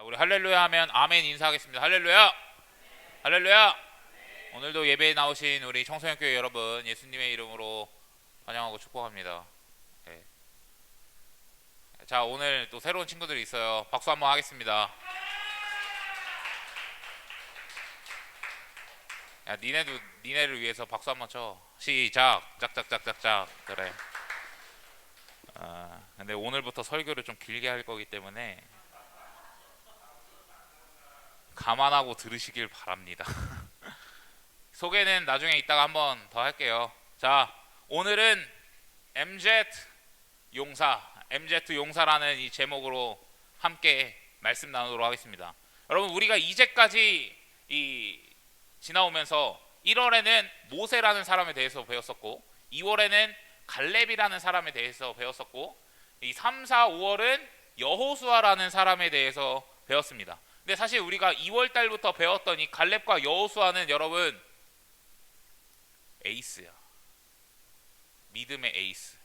우리 할렐루야 하면 아멘 인사하겠습니다. 할렐루야, 할렐루야. 오늘도 예배에 나오신 우리 청소년교회 여러분 예수님의 이름으로 환영하고 축복합니다. 네. 자, 오늘 또 새로운 친구들이 있어요. 박수 한번 하겠습니다. 야, 니네를 위해서 박수 한번 쳐. 시작. 짝짝짝짝짝. 그래. 근데 오늘부터 설교를 좀 길게 할 거기 때문에 감안하고 들으시길 바랍니다. 소개는 나중에 이따가 한번 더 할게요. 자, 오늘은 MZ 용사라는 이 제목으로 함께 말씀 나누도록 하겠습니다. 여러분, 우리가 이제까지 지나오면서 1월에는 모세라는 사람에 대해서 배웠었고, 2월에는 갈렙이라는 사람에 대해서 배웠었고, 이 3, 4, 5월은 여호수아라는 사람에 대해서 배웠습니다. 근데 사실 우리가 2월 달부터 배웠던 이 갈렙과 여호수아는 여러분 에이스야. 믿음의 에이스,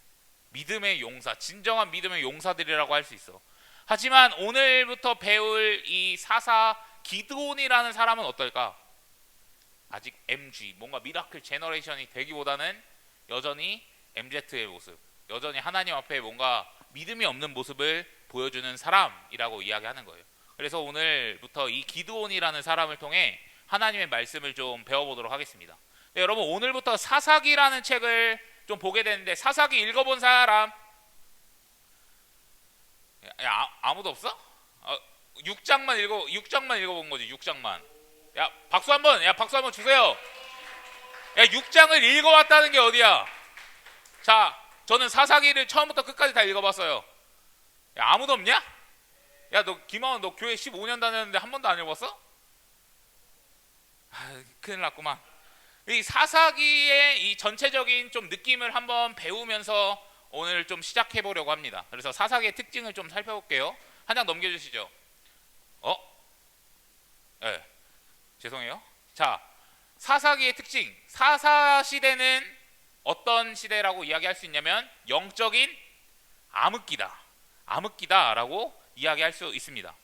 믿음의 용사, 진정한 믿음의 용사들이라고 할 수 있어. 하지만 오늘부터 배울 이 사사 기드온이라는 사람은 어떨까? 아직 MG, 뭔가 미라클 제너레이션이 되기보다는 여전히 MZ의 모습, 여전히 하나님 앞에 뭔가 믿음이 없는 모습을 보여주는 사람이라고 이야기하는 거예요. 그래서 오늘부터 이 기드온이라는 사람을 통해 하나님의 말씀을 좀 배워보도록 하겠습니다. 네, 여러분, 오늘부터 사사기라는 책을 좀 보게 되는데, 사사기 읽어본 사람? 아무도 없어? 6장만 읽어본 거지. 6장만. 박수 한번 주세요. 6장을 읽어왔다는 게 어디야? 자, 저는 사사기를 처음부터 끝까지 다 읽어봤어요. 아무도 없냐? 너 김하원, 너 교회 15년 다녔는데 한 번도 안 읽어봤어? 큰일 났구만. 이 사사기의 이 전체적인 좀 느낌을 한번 배우면서 오늘 좀 시작해 보려고 합니다. 그래서 사사기의 특징을 좀 살펴볼게요. 한 장 넘겨주시죠. 네, 죄송해요. 자, 사사기의 특징. 사사 시대는 어떤 시대라고 이야기할 수 있냐면 영적인 암흑기다라고 이야기할 수 있습니다.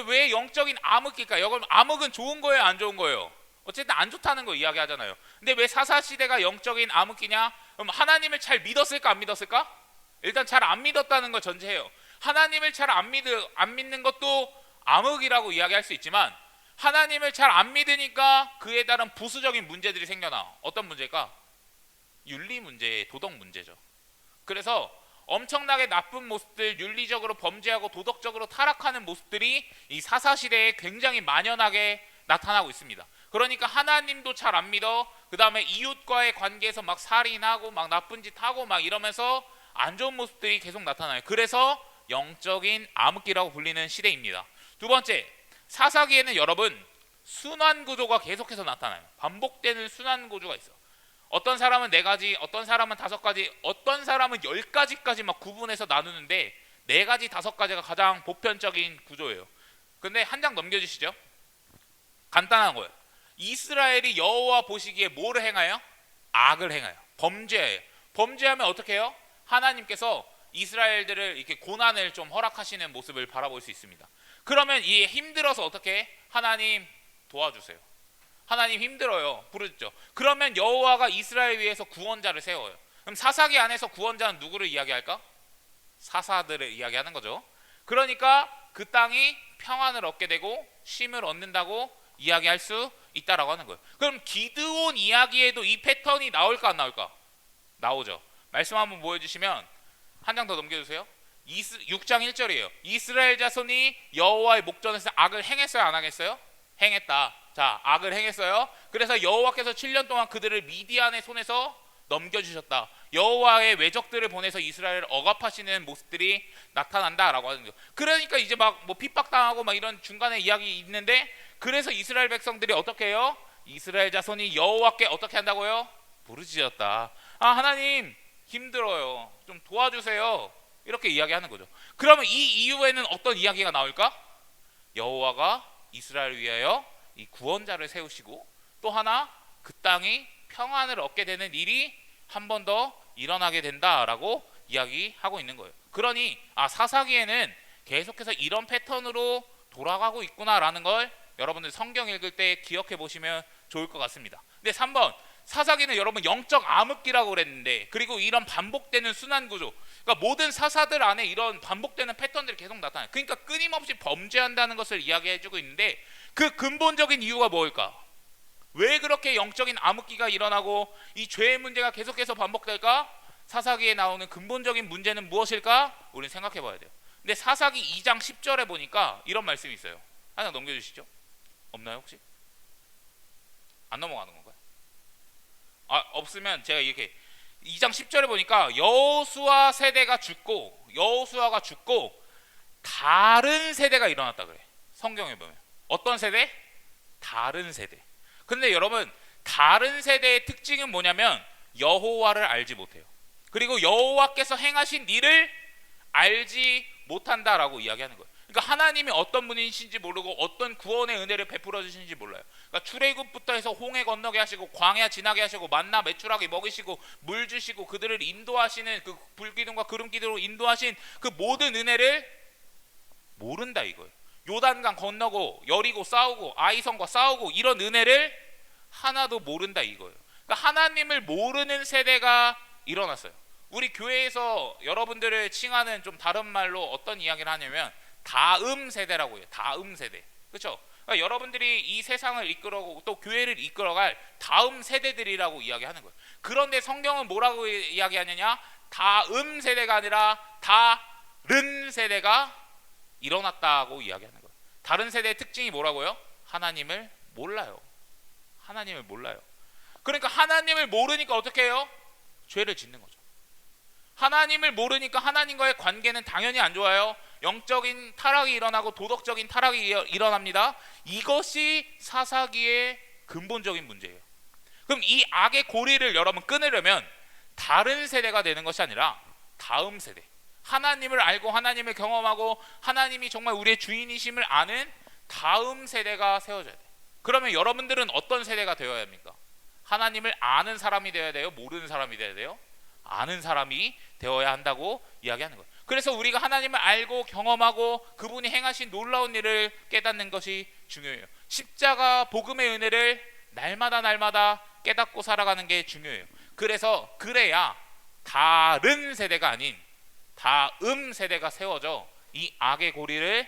왜 영적인 암흑기일까? 여러분, 암흑은 좋은 거예요, 안 좋은 거예요? 어쨌든 안 좋다는 거 이야기하잖아요. 근데 왜 사사 시대가 영적인 암흑기냐? 그럼 하나님을 잘 믿었을까, 안 믿었을까? 일단 잘 안 믿었다는 걸 전제해요. 하나님을 잘 안 믿는 것도 암흑이라고 이야기할 수 있지만, 하나님을 잘 안 믿으니까 그에 따른 부수적인 문제들이 생겨나. 어떤 문제일까? 윤리 문제, 도덕 문제죠. 그래서 엄청나게 나쁜 모습들, 윤리적으로 범죄하고 도덕적으로 타락하는 모습들이 이 사사시대에 굉장히 만연하게 나타나고 있습니다. 그러니까 하나님도 잘 안 믿어. 그 다음에 이웃과의 관계에서 막 살인하고 막 나쁜 짓 하고 막 이러면서 안 좋은 모습들이 계속 나타나요. 그래서 영적인 암흑기라고 불리는 시대입니다. 두 번째, 사사기에는 여러분 순환 구조가 계속해서 나타나요. 반복되는 순환 구조가 있어. 어떤 사람은 4가지, 어떤 사람은 5가지, 어떤 사람은 10가지까지 막 구분해서 나누는데 4가지, 5가지가 가장 보편적인 구조예요. 근데 한 장 넘겨주시죠. 간단한 거예요. 이스라엘이 여호와 보시기에 뭐를 행하여? 악을 행하여. 범죄예요. 범죄하면 어떻게 해요? 하나님께서 이스라엘들을 이렇게 고난을 좀 허락하시는 모습을 바라볼 수 있습니다. 그러면 이 힘들어서 어떻게 해? 하나님 도와주세요. 하나님 힘들어요. 부르죠. 그러면 여호와가 이스라엘 위해서 구원자를 세워요. 그럼 사사기 안에서 구원자는 누구를 이야기할까? 사사들을 이야기하는 거죠. 그러니까 그 땅이 평안을 얻게 되고 쉼을 얻는다고 이야기할 수 있다라고 하는 거예요. 그럼 기드온 이야기에도 이 패턴이 나올까, 안 나올까? 나오죠. 말씀 한번 보여주시면 한 장 더 넘겨주세요. 6장 1절이에요. 이스라엘 자손이 여호와의 목전에서 악을 행했어요, 안 하겠어요? 행했다. 자, 악을 행했어요. 그래서 여호와께서 7년 동안 그들을 미디안의 손에서 넘겨주셨다. 여호와의 외적들을 보내서 이스라엘을 억압하시는 모습들이 나타난다라고 하는 거예요. 그러니까 이제 막 뭐 핍박당하고 막 이런 중간에 이야기 있는데, 그래서 이스라엘 백성들이 어떻게 해요? 이스라엘 자손이 여호와께 어떻게 한다고요? 부르짖었다. 하나님 힘들어요, 좀 도와주세요, 이렇게 이야기하는 거죠. 그러면 이 이후에는 어떤 이야기가 나올까? 여호와가 이스라엘을 위하여 이 구원자를 세우시고, 또 하나 그 땅이 평안을 얻게 되는 일이 한 번 더 일어나게 된다라고 이야기하고 있는 거예요. 그러니 사사기에는 계속해서 이런 패턴으로 돌아가고 있구나라는 걸 여러분들 성경 읽을 때 기억해 보시면 좋을 것 같습니다. 근데 3번, 사사기는 여러분 영적 암흑기라고 그랬는데, 그리고 이런 반복되는 순환 구조, 그러니까 모든 사사들 안에 이런 반복되는 패턴들이 계속 나타나요. 그러니까 끊임없이 범죄한다는 것을 이야기해 주고 있는데, 그 근본적인 이유가 뭘까? 왜 그렇게 영적인 암흑기가 일어나고 이 죄의 문제가 계속해서 반복될까? 사사기에 나오는 근본적인 문제는 무엇일까? 우리는 생각해 봐야 돼요. 근데 사사기 2장 10절에 보니까 이런 말씀이 있어요. 하나 넘겨주시죠. 없나요 혹시? 안 넘어가는 건가요? 없으면 제가 이렇게 2장 10절에 보니까 여호수아 세대가 죽고, 여호수아가 죽고 다른 세대가 일어났다 그래. 성경에 보면 어떤 세대? 다른 세대. 근데 여러분, 다른 세대의 특징은 뭐냐면 여호와를 알지 못해요. 그리고 여호와께서 행하신 일을 알지 못한다라고 이야기하는 거예요. 그러니까 하나님이 어떤 분이신지 모르고 어떤 구원의 은혜를 베풀어 주시는지 몰라요. 그러니까 출애굽부터 해서 홍해 건너게 하시고 광야 지나게 하시고 만나 메추라기 먹이시고 물 주시고 그들을 인도하시는 그 불기둥과 구름기둥으로 인도하신 그 모든 은혜를 모른다 이거예요. 요단강 건너고 여리고 싸우고 아이성과 싸우고 이런 은혜를 하나도 모른다 이거예요. 그러니까 하나님을 모르는 세대가 일어났어요. 우리 교회에서 여러분들을 칭하는 좀 다른 말로 어떤 이야기를 하냐면 다음 세대라고 해요. 다음 세대. 그렇죠? 그러니까 여러분들이 이 세상을 이끌어가고 또 교회를 이끌어갈 다음 세대들이라고 이야기하는 거예요. 그런데 성경은 뭐라고 이야기하느냐? 다음 세대가 아니라 다른 세대가 일어났다고 이야기하는 거예요. 다른 세대의 특징이 뭐라고요? 하나님을 몰라요. 하나님을 몰라요. 그러니까 하나님을 모르니까 어떻게 해요? 죄를 짓는 거죠. 하나님을 모르니까 하나님과의 관계는 당연히 안 좋아요. 영적인 타락이 일어나고 도덕적인 타락이 일어납니다. 이것이 사사기의 근본적인 문제예요. 그럼 이 악의 고리를 여러분 끊으려면 다른 세대가 되는 것이 아니라 다음 세대, 하나님을 알고 하나님을 경험하고 하나님이 정말 우리의 주인이심을 아는 다음 세대가 세워져야 돼요. 그러면 여러분들은 어떤 세대가 되어야 합니까? 하나님을 아는 사람이 되어야 돼요? 모르는 사람이 되어야 돼요? 아는 사람이 되어야 한다고 이야기하는 거예요. 그래서 우리가 하나님을 알고 경험하고 그분이 행하신 놀라운 일을 깨닫는 것이 중요해요. 십자가 복음의 은혜를 날마다 깨닫고 살아가는 게 중요해요. 그래야 다른 세대가 아닌 다음 세대가 세워져 이 악의 고리를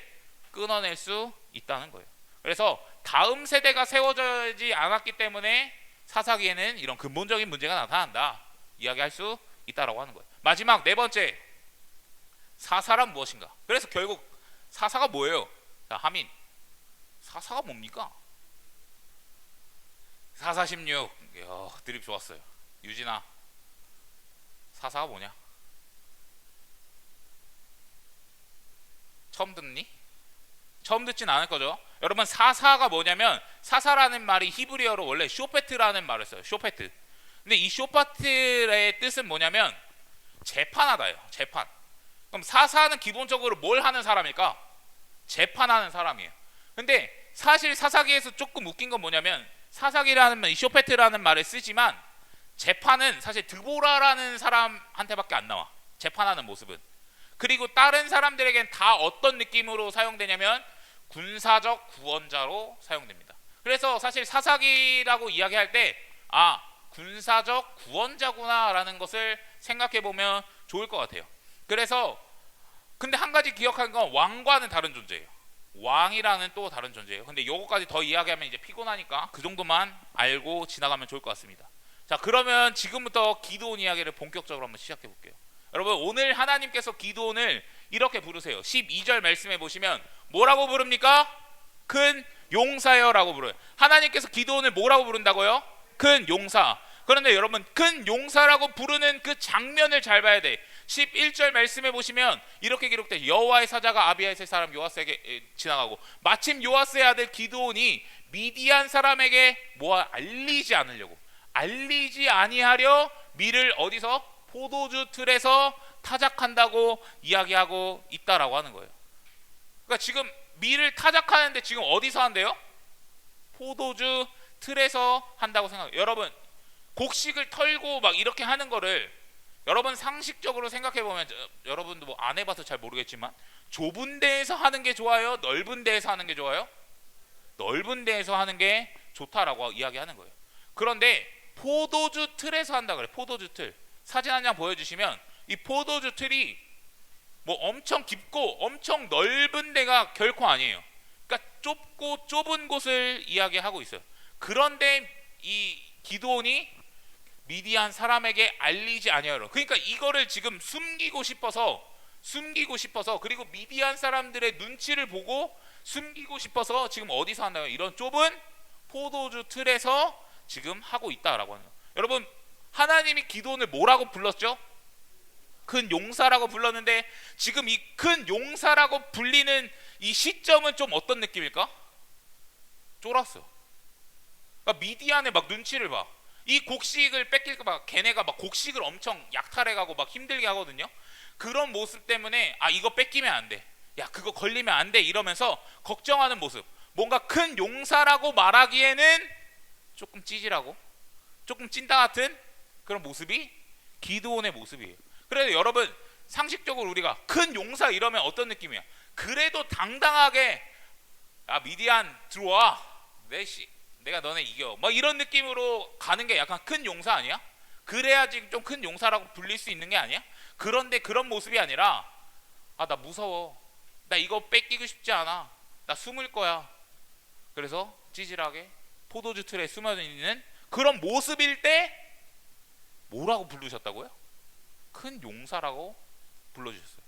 끊어낼 수 있다는 거예요. 그래서 다음 세대가 세워지지 않았기 때문에 사사기에는 이런 근본적인 문제가 나타난다 이야기할 수 있다라고 하는 거예요. 마지막 네 번째, 사사란 무엇인가? 그래서 결국 사사가 뭐예요? 자, 하민, 사사가 뭡니까? 사사 16. 드립 좋았어요. 유진아, 사사가 뭐냐? 처음 듣니? 처음 듣진 않을 거죠. 여러분, 사사가 뭐냐면, 사사라는 말이 히브리어로 원래 쇼페트라는 말을 써요. 쇼페트. 근데 이 쇼페트의 뜻은 뭐냐면 재판하다예요. 재판. 그럼 사사는 기본적으로 뭘 하는 사람일까? 재판하는 사람이에요. 근데 사실 사사기에서 조금 웃긴 건 뭐냐면, 사사기라는 말, 이 쇼페트라는 말을 쓰지만 재판은 사실 드보라라는 사람한테밖에 안 나와. 재판하는 모습은. 그리고 다른 사람들에겐 다 어떤 느낌으로 사용되냐면 군사적 구원자로 사용됩니다. 그래서 사실 사사기라고 이야기할 때 군사적 구원자구나 라는 것을 생각해 보면 좋을 것 같아요. 그래서 근데 한 가지 기억하는 건 왕과는 다른 존재예요. 왕이라는 또 다른 존재예요. 근데 요거까지 더 이야기하면 이제 피곤하니까 그 정도만 알고 지나가면 좋을 것 같습니다. 자, 그러면 지금부터 기드온 이야기를 본격적으로 한번 시작해 볼게요. 여러분, 오늘 하나님께서 기드온을 이렇게 부르세요. 12절 말씀해 보시면 뭐라고 부릅니까? 큰 용사여라고 불러요. 하나님께서 기드온을 뭐라고 부른다고요? 큰 용사. 그런데 여러분, 큰 용사라고 부르는 그 장면을 잘 봐야 돼. 11절 말씀해 보시면 이렇게 기록돼. 여호와의 사자가 아비아스의 사람 요아스에게 지나가고 마침 요아스의 아들 기드온이 미디안 사람에게 알리지 않으려고, 알리지 아니하려 밀을 어디서? 포도주 틀에서 타작한다고 이야기하고 있다라고 하는 거예요. 그러니까 지금 밀을 타작하는데 지금 어디서 한대요? 포도주 틀에서 한다고 생각해요. 여러분, 곡식을 털고 막 이렇게 하는 거를 여러분 상식적으로 생각해 보면 여러분도 뭐 안 해봐서 잘 모르겠지만 좁은 데에서 하는 게 좋아요? 넓은 데에서 하는 게 좋아요? 넓은 데에서 하는 게 좋다라고 이야기하는 거예요. 그런데 포도주 틀에서 한다 그래. 포도주 틀. 사진 한 장 보여주시면 이 포도주 틀이 뭐 엄청 깊고 엄청 넓은 데가 결코 아니에요. 그러니까 좁고 좁은 곳을 이야기하고 있어요. 그런데 이 기드온이 미디안 사람에게 알리지 아니하여. 그러니까 이거를 지금 숨기고 싶어서 그리고 미디안 사람들의 눈치를 보고 숨기고 싶어서 지금 어디서 한다고요? 이런 좁은 포도주 틀에서 지금 하고 있다라고 하는 거예요. 여러분 하나님이 기드온을 뭐라고 불렀죠? 큰 용사라고 불렀는데 지금 이 큰 용사라고 불리는 이 시점은 좀 어떤 느낌일까? 쫄았어. 그러니까 미디안의 막 눈치를 봐. 이 곡식을 뺏길까 봐 걔네가 막 곡식을 엄청 약탈해가고 막 힘들게 하거든요. 그런 모습 때문에 아 이거 뺏기면 안 돼. 야 그거 걸리면 안 돼. 이러면서 걱정하는 모습. 뭔가 큰 용사라고 말하기에는 조금 찌질하고 조금 찐따 같은 그런 모습이 기드온의 모습이에요. 그래서 여러분 상식적으로 우리가 큰 용사 이러면 어떤 느낌이야? 그래도 당당하게 야 미디안 들어와. 내가 너네 이겨. 막 이런 느낌으로 가는 게 약간 큰 용사 아니야? 그래야지 좀 큰 용사라고 불릴 수 있는 게 아니야? 그런데 그런 모습이 아니라 아 나 무서워. 나 이거 뺏기고 싶지 않아. 나 숨을 거야. 그래서 찌질하게 포도주 틀에 숨어 있는 그런 모습일 때 뭐라고 부르셨다고요? 큰 용사라고 불러주셨어요.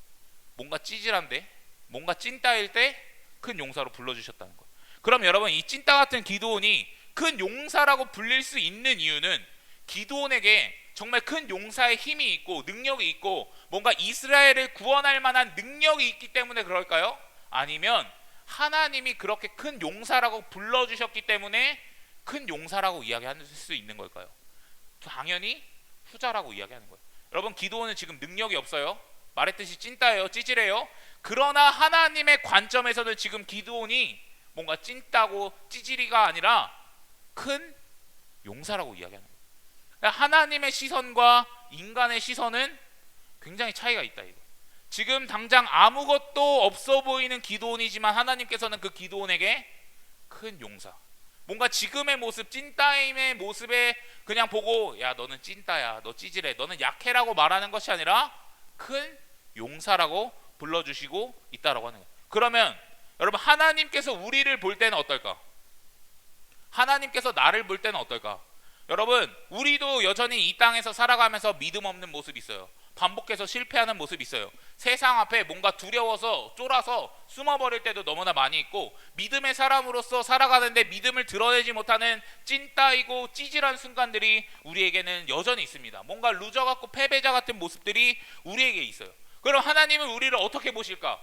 뭔가 찌질한데 뭔가 찐따일 때 큰 용사로 불러주셨다는 거예요. 그럼 여러분 이 찐따 같은 기드온이 큰 용사라고 불릴 수 있는 이유는 기드온에게 정말 큰 용사의 힘이 있고 능력이 있고 뭔가 이스라엘을 구원할 만한 능력이 있기 때문에 그럴까요? 아니면 하나님이 그렇게 큰 용사라고 불러주셨기 때문에 큰 용사라고 이야기할 수 있는 걸까요? 당연히 후자라고 이야기하는 거예요. 여러분 기드온은 지금 능력이 없어요. 말했듯이 찐따예요. 찌질해요. 그러나 하나님의 관점에서는 지금 기드온이 뭔가 찐따고 찌질이가 아니라 큰 용사라고 이야기하는 거예요. 하나님의 시선과 인간의 시선은 굉장히 차이가 있다 이거. 지금 당장 아무것도 없어 보이는 기드온이지만 하나님께서는 그 기드온에게 큰 용사, 뭔가 지금의 모습 찐따임의 모습에 그냥 보고 야 너는 찐따야, 너 찌질해, 너는 약해라고 말하는 것이 아니라 큰 용사라고 불러주시고 있다라고 하는 거예요. 그러면 여러분 하나님께서 우리를 볼 때는 어떨까? 하나님께서 나를 볼 때는 어떨까? 여러분 우리도 여전히 이 땅에서 살아가면서 믿음 없는 모습이 있어요. 반복해서 실패하는 모습이 있어요. 세상 앞에 뭔가 두려워서 쫄아서 숨어버릴 때도 너무나 많이 있고 믿음의 사람으로서 살아가는데 믿음을 드러내지 못하는 찐따이고 찌질한 순간들이 우리에게는 여전히 있습니다. 뭔가 루저 같고 패배자 같은 모습들이 우리에게 있어요. 그럼 하나님은 우리를 어떻게 보실까?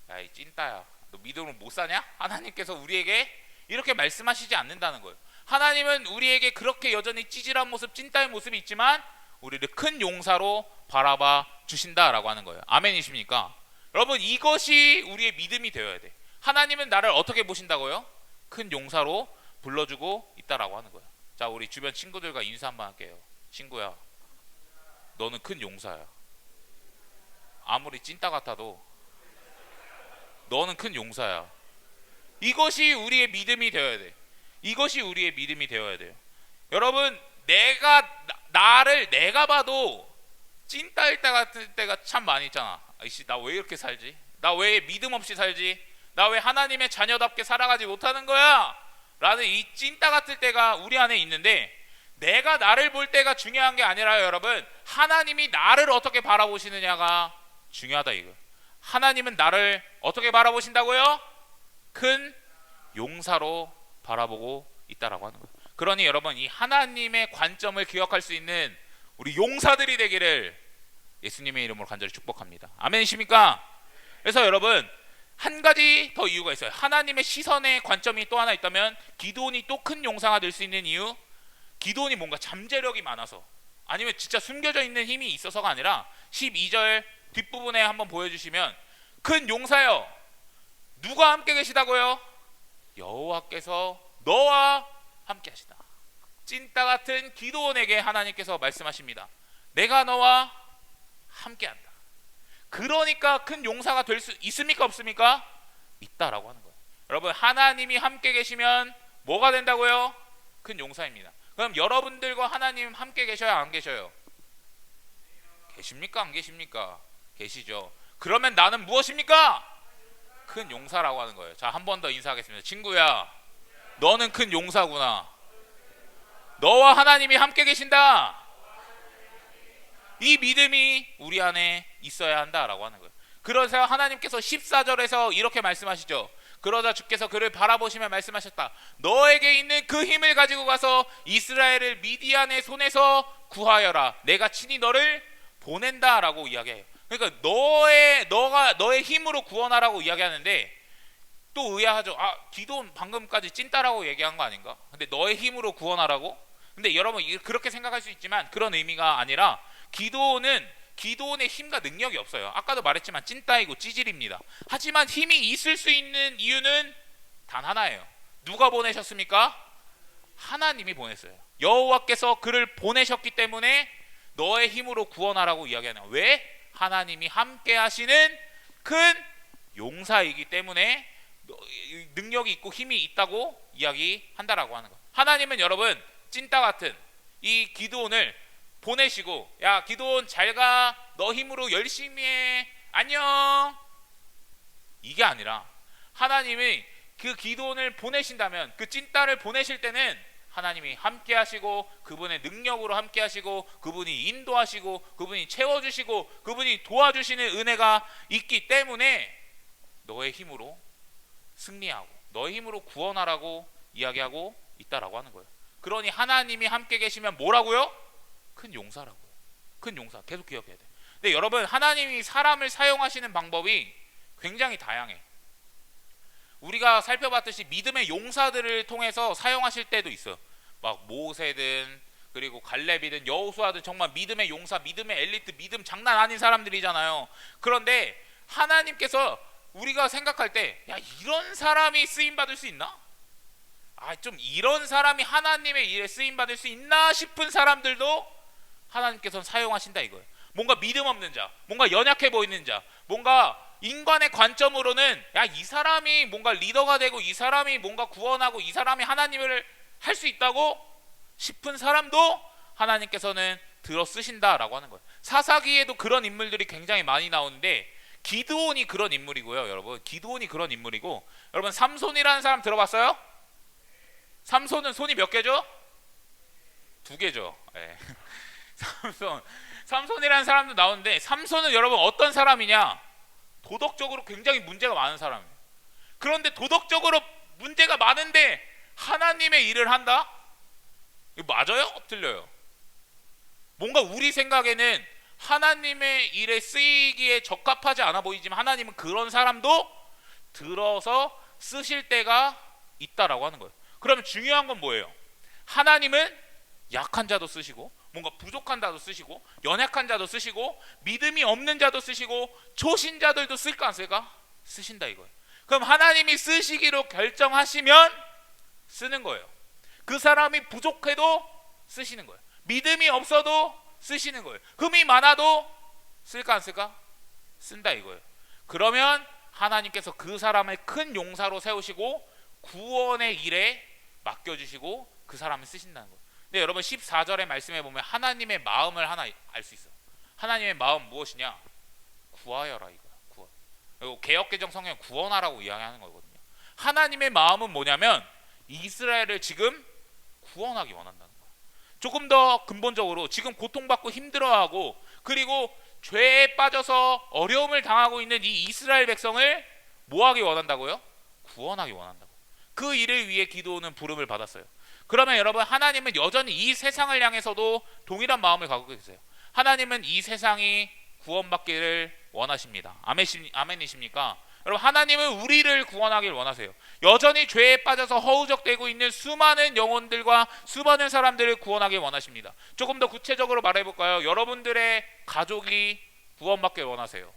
야 이 찐따야 너 믿음으로 못 사냐? 하나님께서 우리에게 이렇게 말씀하시지 않는다는 거예요. 하나님은 우리에게 그렇게 여전히 찌질한 모습 찐따의 모습이 있지만 우리를 큰 용사로 바라봐 주신다라고 하는 거예요. 아멘이십니까? 여러분 이것이 우리의 믿음이 되어야 돼. 하나님은 나를 어떻게 보신다고요? 큰 용사로 불러주고 있다라고 하는 거예요. 자 우리 주변 친구들과 인사 한번 할게요. 친구야 너는 큰 용사야. 아무리 찐따 같아도 너는 큰 용사야. 이것이 우리의 믿음이 되어야 돼. 이것이 우리의 믿음이 되어야 돼요. 여러분 나를 내가 봐도 찐따일 때 같은 때가 참 많이 있잖아. 아이씨 나 왜 이렇게 살지? 나 왜 믿음 없이 살지? 나 왜 하나님의 자녀답게 살아가지 못하는 거야? 라는 이 찐따 같을 때가 우리 안에 있는데 내가 나를 볼 때가 중요한 게 아니라요. 여러분 하나님이 나를 어떻게 바라보시느냐가 중요하다 이거. 하나님은 나를 어떻게 바라보신다고요? 큰 용사로 바라보고 있다라고 하는 거예요. 그러니 여러분 이 하나님의 관점을 기억할 수 있는 우리 용사들이 되기를 예수님의 이름으로 간절히 축복합니다. 아멘이십니까? 그래서 여러분 한 가지 더 이유가 있어요. 하나님의 시선의 관점이 또 하나 있다면 기드온이 또 큰 용사가 될 수 있는 이유, 기드온이 뭔가 잠재력이 많아서 아니면 진짜 숨겨져 있는 힘이 있어서가 아니라 12절 뒷부분에 한번 보여주시면 큰 용사여 누가 함께 계시다고요? 여호와께서 너와 함께 하시다. 찐따 같은 기드온에게 하나님께서 말씀하십니다. 내가 너와 함께한다. 그러니까 큰 용사가 될 수 있습니까 없습니까? 있다라고 하는 거예요. 여러분, 하나님이 함께 계시면 뭐가 된다고요? 큰 용사입니다. 그럼 여러분들과 하나님 함께 계셔야 안 계셔요? 계십니까 안 계십니까? 계시죠. 그러면 나는 무엇입니까? 큰 용사라고 하는 거예요. 자, 한 번 더 인사하겠습니다. 친구야, 너는 큰 용사구나. 너와 하나님이 함께 계신다. 이 믿음이 우리 안에 있어야 한다라고 하는 거예요. 그래서 하나님께서 14절에서 이렇게 말씀하시죠. 그러자 주께서 그를 바라보시며 말씀하셨다. 너에게 있는 그 힘을 가지고 가서 이스라엘을 미디안의 손에서 구하여라. 내가 친히 너를 보낸다라고 이야기해요. 그러니까 너의 힘으로 구원하라고 이야기하는데, 또 의아하죠. 기도는 방금까지 찐따라고 얘기한 거 아닌가? 근데 너의 힘으로 구원하라고? 근데 여러분, 그렇게 생각할 수 있지만 그런 의미가 아니라, 기도원의 힘과 능력이 없어요. 아까도 말했지만 찐따이고 찌질입니다. 하지만 힘이 있을 수 있는 이유는 단 하나예요. 누가 보내셨습니까? 하나님이 보냈어요. 여호와께서 그를 보내셨기 때문에 너의 힘으로 구원하라고 이야기하는 거예요. 왜? 하나님이 함께 하시는 큰 용사이기 때문에 능력이 있고 힘이 있다고 이야기한다라고 하는 거예요. 하나님은 여러분, 찐따 같은 이 기드온을 보내시고, 야 기드온 잘가, 너 힘으로 열심히 해, 안녕, 이게 아니라, 하나님이 그 기드온을 보내신다면, 그 찐따를 보내실 때는 하나님이 함께 하시고, 그분의 능력으로 함께 하시고, 그분이 인도하시고, 그분이 채워주시고, 그분이 도와주시는 은혜가 있기 때문에 너의 힘으로 승리하고 너의 힘으로 구원하라고 이야기하고 있다라고 하는 거예요. 그러니 하나님이 함께 계시면 뭐라고요? 큰 용사라고요. 큰 용사. 계속 기억해야 돼. 근데 여러분, 하나님이 사람을 사용하시는 방법이 굉장히 다양해. 우리가 살펴봤듯이 믿음의 용사들을 통해서 사용하실 때도 있어요. 막 모세든, 그리고 갈렙이든, 여호수아든, 정말 믿음의 용사, 믿음의 엘리트, 믿음 장난 아닌 사람들이잖아요. 그런데 하나님께서 우리가 생각할 때, 야 이런 사람이 쓰임 받을 수 있나? 좀 이런 사람이 하나님의 일에 쓰임 받을 수 있나 싶은 사람들도 하나님께서는 사용하신다 이거예요. 뭔가 믿음 없는 자, 뭔가 연약해 보이는 자, 뭔가 인간의 관점으로는 야 이 사람이 뭔가 리더가 되고, 이 사람이 뭔가 구원하고, 이 사람이 하나님을 할 수 있다고 싶은 사람도 하나님께서는 들어 쓰신다라고 하는 거예요. 사사기에도 그런 인물들이 굉장히 많이 나오는데, 기드온이 그런 인물이고요. 여러분, 기드온이 그런 인물이고, 여러분 삼손이라는 사람 들어봤어요? 삼손은 손이 몇 개죠? 2개죠. 네. 삼손이라는 사람도 나오는데, 삼손은 여러분 어떤 사람이냐? 도덕적으로 굉장히 문제가 많은 사람이에요. 그런데 도덕적으로 문제가 많은데 하나님의 일을 한다? 이거 맞아요? 틀려요? 뭔가 우리 생각에는 하나님의 일에 쓰이기에 적합하지 않아 보이지만, 하나님은 그런 사람도 들어서 쓰실 때가 있다라고 하는 거예요. 그러면 중요한 건 뭐예요? 하나님은 약한 자도 쓰시고, 뭔가 부족한 자도 쓰시고, 연약한 자도 쓰시고, 믿음이 없는 자도 쓰시고, 초신자들도 쓸까 안 쓸까? 쓰신다 이거예요. 그럼 하나님이 쓰시기로 결정하시면 쓰는 거예요. 그 사람이 부족해도 쓰시는 거예요. 믿음이 없어도 쓰시는 거예요. 흠이 많아도 쓸까 안 쓸까? 쓴다 이거예요. 그러면 하나님께서 그 사람을 큰 용사로 세우시고 구원의 일에 맡겨주시고 그 사람을 쓰신다는 거예요. 근데 여러분 14절의 말씀에 보면 하나님의 마음을 하나 알 수 있어요. 하나님의 마음 무엇이냐? 구하여라 이거야. 구원. 그리고 개역개정 성경에 구원하라고 이야기하는 거거든요. 하나님의 마음은 뭐냐면 이스라엘을 지금 구원하기 원한다는 거예요. 조금 더 근본적으로 지금 고통받고 힘들어하고, 그리고 죄에 빠져서 어려움을 당하고 있는 이 이스라엘 백성을 뭐하기 원한다고요? 구원하기 원한다고. 그 일을 위해 기도는 부름을 받았어요. 그러면 여러분, 하나님은 여전히 이 세상을 향해서도 동일한 마음을 갖고 계세요. 하나님은 이 세상이 구원받기를 원하십니다. 아멘이십니까? 여러분, 하나님은 우리를 구원하기를 원하세요. 여전히 죄에 빠져서 허우적대고 있는 수많은 영혼들과 수많은 사람들을 구원하길 원하십니다. 조금 더 구체적으로 말해볼까요? 여러분들의 가족이 구원받기를 원하세요.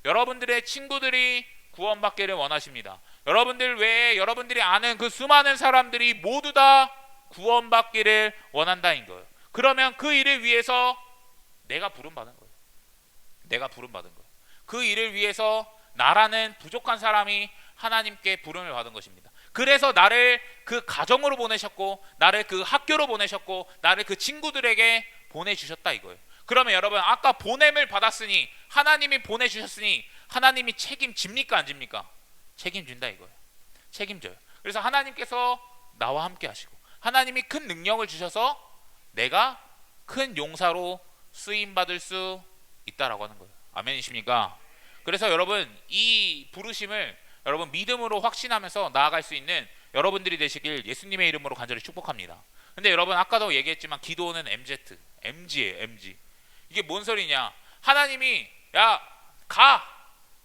여러분들의 친구들이 구원받기를 원하십니다. 여러분들 외에 여러분들이 아는 그 수많은 사람들이 모두 다 구원받기를 원한다는 거예요. 그러면 그 일을 위해서 내가 부름받은 거예요. 내가 부름받은 거예요. 그 일을 위해서 나라는 부족한 사람이 하나님께 부름을 받은 것입니다. 그래서 나를 그 가정으로 보내셨고, 나를 그 학교로 보내셨고, 나를 그 친구들에게 보내주셨다 이거예요. 그러면 여러분, 아까 보냄을 받았으니, 하나님이 보내주셨으니 하나님이 책임집니까 안 집니까? 책임진다 이거예요. 책임져요. 그래서 하나님께서 나와 함께 하시고, 하나님이 큰 능력을 주셔서 내가 큰 용사로 쓰임받을 수 있다라고 하는 거예요. 아멘이십니까? 그래서 여러분, 이 부르심을 여러분 믿음으로 확신하면서 나아갈 수 있는 여러분들이 되시길 예수님의 이름으로 간절히 축복합니다. 근데 여러분, 아까도 얘기했지만 기도는 MG예요. MG. 이게 뭔 소리냐? 하나님이 야, 가!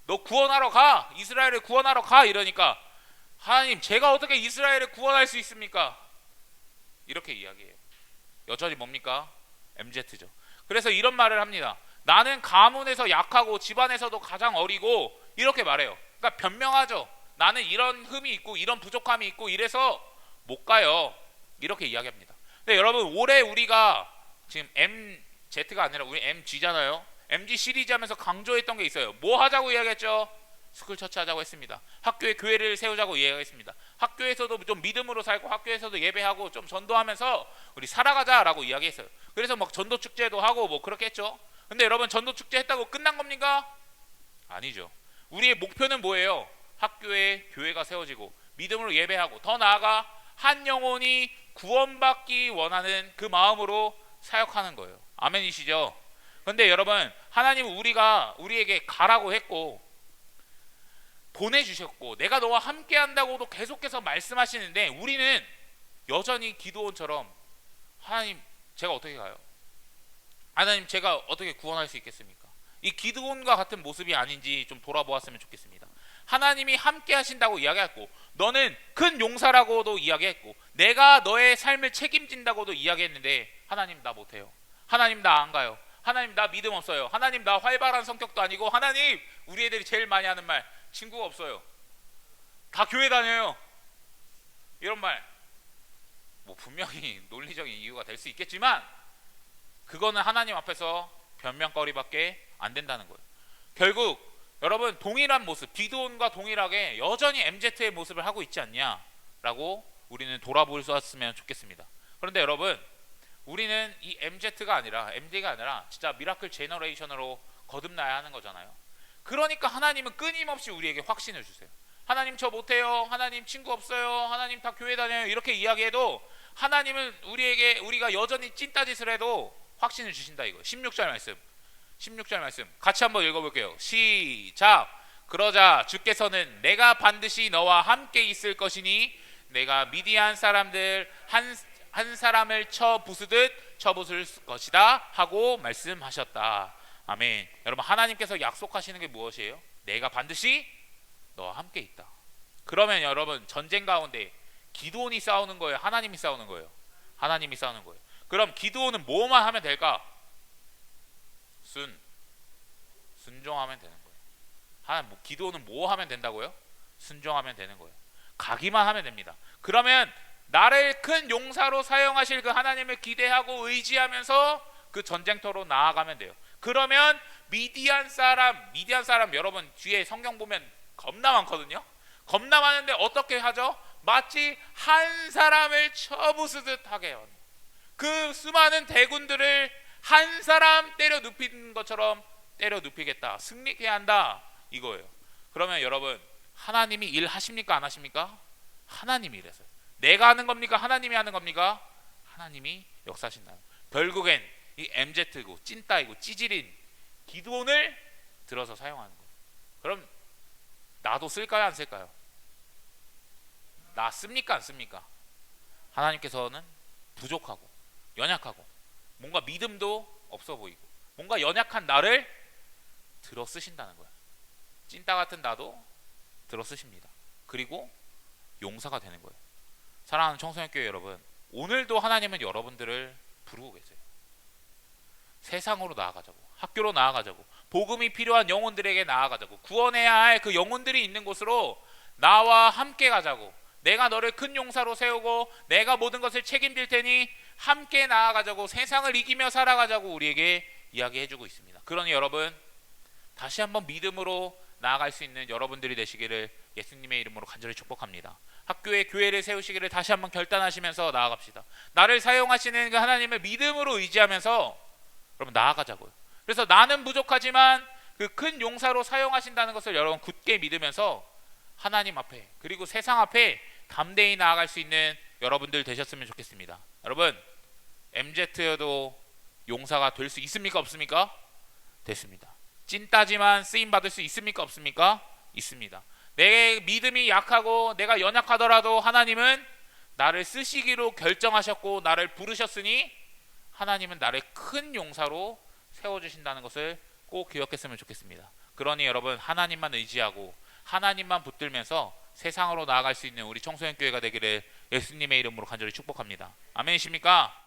너 구원하러 가! 이스라엘을 구원하러 가! 이러니까 하나님, 제가 어떻게 이스라엘을 구원할 수 있습니까? 이렇게 이야기해요. 여전히 뭡니까? MZ죠. 그래서 이런 말을 합니다. 나는 가문에서 약하고 집안에서도 가장 어리고, 이렇게 말해요. 그러니까 변명하죠. 나는 이런 흠이 있고 이런 부족함이 있고 이래서 못 가요. 이렇게 이야기합니다. 근데 여러분, 올해 우리가 지금 MZ가 아니라 우리 MG잖아요. MG 시리즈 하면서 강조했던 게 있어요. 뭐 하자고 이야기했죠? 스쿨 처치 하자고 했습니다. 학교에 교회를 세우자고 이야기했습니다. 학교에서도 좀 믿음으로 살고, 학교에서도 예배하고 좀 전도하면서 우리 살아가자라고 이야기했어요. 그래서 막 전도 축제도 하고 뭐 그렇게 했죠. 근데 여러분, 전도 축제 했다고 끝난 겁니까? 아니죠. 우리의 목표는 뭐예요? 학교에 교회가 세워지고 믿음으로 예배하고, 더 나아가 한 영혼이 구원받기 원하는 그 마음으로 사역하는 거예요. 아멘이시죠? 근데 여러분, 하나님은 우리에게 가라고 했고 보내주셨고, 내가 너와 함께 한다고도 계속해서 말씀하시는데, 우리는 여전히 기드온처럼 하나님, 제가 어떻게 가요? 하나님, 제가 어떻게 구원할 수 있겠습니까? 이 기드온과 같은 모습이 아닌지 좀 돌아보았으면 좋겠습니다. 하나님이 함께 하신다고 이야기했고, 너는 큰 용사라고도 이야기했고, 내가 너의 삶을 책임진다고도 이야기했는데, 하나님, 나 못해요. 하나님, 나 안 가요. 하나님, 나 믿음 없어요. 하나님, 나 활발한 성격도 아니고, 하나님, 우리 애들이 제일 많이 하는 말, 친구가 없어요. 다 교회 다녀요. 이런 말, 뭐 분명히 논리적인 이유가 될 수 있겠지만, 그거는 하나님 앞에서 변명거리밖에 안 된다는 거예요. 결국 여러분, 동일한 모습, 기드온과 동일하게 여전히 MZ의 모습을 하고 있지 않냐라고 우리는 돌아볼 수 있으면 좋겠습니다. 그런데 여러분, 우리는 이 MZ가 아니라, MD가 아니라 진짜 미라클 제너레이션으로 거듭나야 하는 거잖아요. 그러니까 하나님은 끊임없이 우리에게 확신을 주세요. 하나님, 저 못해요. 하나님, 친구 없어요. 하나님, 다 교회 다녀요. 이렇게 이야기해도 하나님은 우리가 여전히 찐따짓을 해도 확신을 주신다 이거. 16절 말씀 같이 한번 읽어볼게요. 시작. 그러자 주께서는 내가 반드시 너와 함께 있을 것이니 내가 미디안 사람들 한 사람을 쳐부수듯 쳐부술 것이다 하고 말씀하셨다. 아멘. 여러분, 하나님께서 약속하시는 게 무엇이에요? 내가 반드시 너와 함께 있다. 그러면 여러분, 전쟁 가운데 기드온이 싸우는 거예요? 하나님이 싸우는 거예요? 하나님이 싸우는 거예요. 그럼 기드온은 뭐만 하면 될까? 순종하면 되는 거예요. 기드온은 뭐 하면 된다고요? 순종하면 되는 거예요. 가기만 하면 됩니다. 그러면 나를 큰 용사로 사용하실 그 하나님을 기대하고 의지하면서 그 전쟁터로 나아가면 돼요. 그러면 미디안 사람 여러분, 뒤에 성경 보면 겁나 많거든요. 겁나 많은데 어떻게 하죠? 마치 한 사람을 쳐부수듯 하게 해요. 그 수많은 대군들을 한 사람 때려 눕히는 것처럼 때려 눕히겠다, 승리케 한다 이거예요. 그러면 여러분, 하나님이 일하십니까 안 하십니까? 하나님이 일하세요. 내가 하는 겁니까? 하나님이 하는 겁니까? 하나님이 역사하신다. 결국엔 이 MZ고 찐따이고 찌질인 기드온을 들어서 사용하는 거예요. 그럼 나도 쓸까요 안 쓸까요? 나 씁니까 안 씁니까? 하나님께서는 부족하고 연약하고 뭔가 믿음도 없어 보이고 뭔가 연약한 나를 들어 쓰신다는 거예요. 찐따 같은 나도 들어 쓰십니다. 그리고 용사가 되는 거예요. 사랑하는 청소년교회 여러분, 오늘도 하나님은 여러분들을 부르고 계세요. 세상으로 나아가자고, 학교로 나아가자고, 복음이 필요한 영혼들에게 나아가자고, 구원해야 할 그 영혼들이 있는 곳으로 나와 함께 가자고, 내가 너를 큰 용사로 세우고 내가 모든 것을 책임질 테니 함께 나아가자고, 세상을 이기며 살아가자고 우리에게 이야기해주고 있습니다. 그러니 여러분 다시 한번 믿음으로 나아갈 수 있는 여러분들이 되시기를 예수님의 이름으로 간절히 축복합니다. 학교에 교회를 세우시기를 다시 한번 결단하시면서 나아갑시다. 나를 사용하시는 그 하나님을 믿음으로 의지하면서 여러분 나아가자고요. 그래서 나는 부족하지만 그 큰 용사로 사용하신다는 것을 여러분 굳게 믿으면서 하나님 앞에 그리고 세상 앞에 담대히 나아갈 수 있는 여러분들 되셨으면 좋겠습니다. 여러분 MZ여도 용사가 될 수 있습니까 없습니까? 됐습니다. 찐따지만 쓰임 받을 수 있습니까 없습니까? 있습니다. 내 믿음이 약하고 내가 연약하더라도 하나님은 나를 쓰시기로 결정하셨고 나를 부르셨으니 하나님은 나를 큰 용사로 세워주신다는 것을 꼭 기억했으면 좋겠습니다. 그러니 여러분 하나님만 의지하고 하나님만 붙들면서 세상으로 나아갈 수 있는 우리 청소년 교회가 되기를 예수님의 이름으로 간절히 축복합니다. 아멘이십니까?